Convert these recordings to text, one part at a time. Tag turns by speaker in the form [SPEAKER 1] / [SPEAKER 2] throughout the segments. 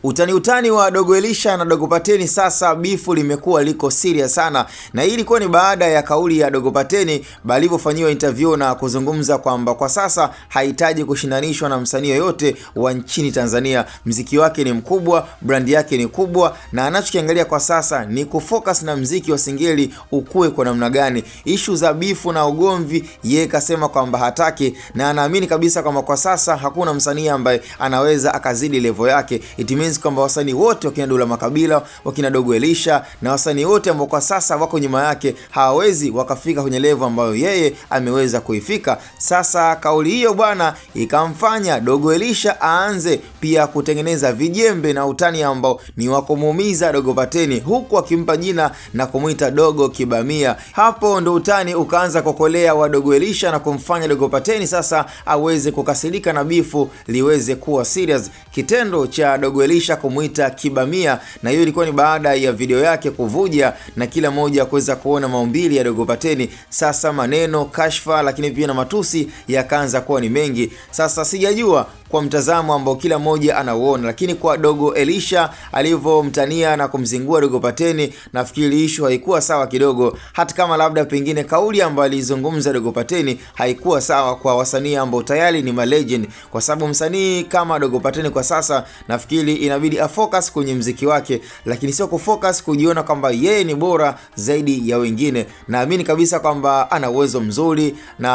[SPEAKER 1] Utani wa Dogo Elisha na Dogo Pateni sasa bifu limekuwa liko serious sana, na hii ilikuwa ni baada ya kauli ya Dogo Pateni balivyofanyiwa interview na kuzungumza kwamba kwa sasa hahitaji kushindanishwa na msanii yoyote wa nchini Tanzania. Mziki wake ni mkubwa, brand yake ni kubwa, na anachokiangalia kwa sasa ni kufocus na mziki wa Singeli ukue kwa namna gani. Issue za bifu na ugomvi yeye kasema kwamba hataki, na anaamini kabisa kwamba kwa sasa hakuna msanii ambaye anaweza akazidi level yake. It means kwamba wasanii wote wakina Dula Makabila, wakina Dogo Elisha na wasanii wote ambao kwa sasa wako nyuma yake hawawezi wakafika kwenye level ambayo yeye ameweza kuifika. Sasa kauli hiyo bwana ikamfanya Dogo Elisha aanze pia kutengeneza vijembe na utani ambao ni wa kumuumiza Dogo Pateni, huku akimpa jina na kumuita Dogo Kibamia. Hapo ndo utani ukaanza kokolea wa Dogo Elisha na kumfanya Dogo Pateni sasa aweze kukasirika na bifu liweze kuwa serious. Kitendo cha Dogo Elisha kumuita Kibamia, na hiyo ilikuwa ni baada ya video yake kuvuja na kila mmoja kuweza kuona maumbili ya Dogo Pateni. Sasa maneno, kashfa, lakini pia na matusi yakaanza kuwa ni mengi. Sasa sijajua kwa mtazamo ambao kila mmoja anauona, lakini kwa Dogo Elisha alivyomtania na kumzingua Dogo Pateni, nafikiri issue haikuwa sawa kidogo, hata kama labda pengine kauli ambayo alizungumza Dogo Pateni haikuwa sawa kwa wasanii ambao tayari ni legend, kwa sababu msanii kama Dogo Pateni kwa sasa nafikiri inabidi afocus kwenye mziki wake, lakini sio kufocus kujiona kwamba yeye ni bora zaidi ya wengine. Naamini kabisa kwamba ana uwezo mzuri, na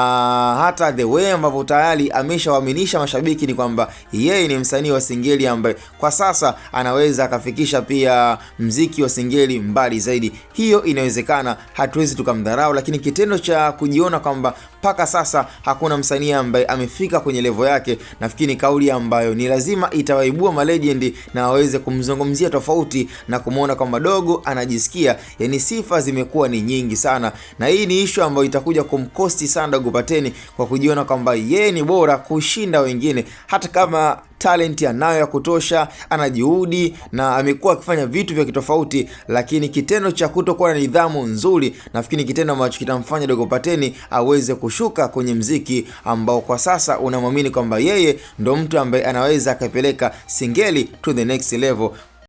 [SPEAKER 1] hata the way ambavyo tayari ameshawaaminisha mashabiki ni kwamba yeye ni msanii wa Singeli ambaye kwa sasa anaweza akafikisha pia mziki wa Singeli mbali zaidi. Hiyo inawezekana, hatuwezi tukamdharau, lakini kitendo cha kujiona kwamba mpaka sasa hakuna msanii ambaye amefika kwenye level yake, nafikiri ni kauli ambayo ni lazima itawaibua malegendi na waweze kumzungumzia tofauti na kumuona kwamba Dogo anajisikia. Yani sifa zimekuwa ni nyingi sana, na hii ni issue ambayo itakuja kumkosti sana Dogo Pateni kwa kujiona kwamba yeye ni bora kushinda wengine, hata kama talent anayo ya kutosha, ana juhudi na amekuwa akifanya vitu vya kitofauti, lakini kitendo cha kutokuwa na nidhamu nzuri nafikiri kitendo ambacho kitamfanya Dogo Pateni aweze kushuka kwenye mziki ambao kwa sasa unamwamini kwamba yeye ndo mtu ambaye anaweza akapeleka Singeli to the next level.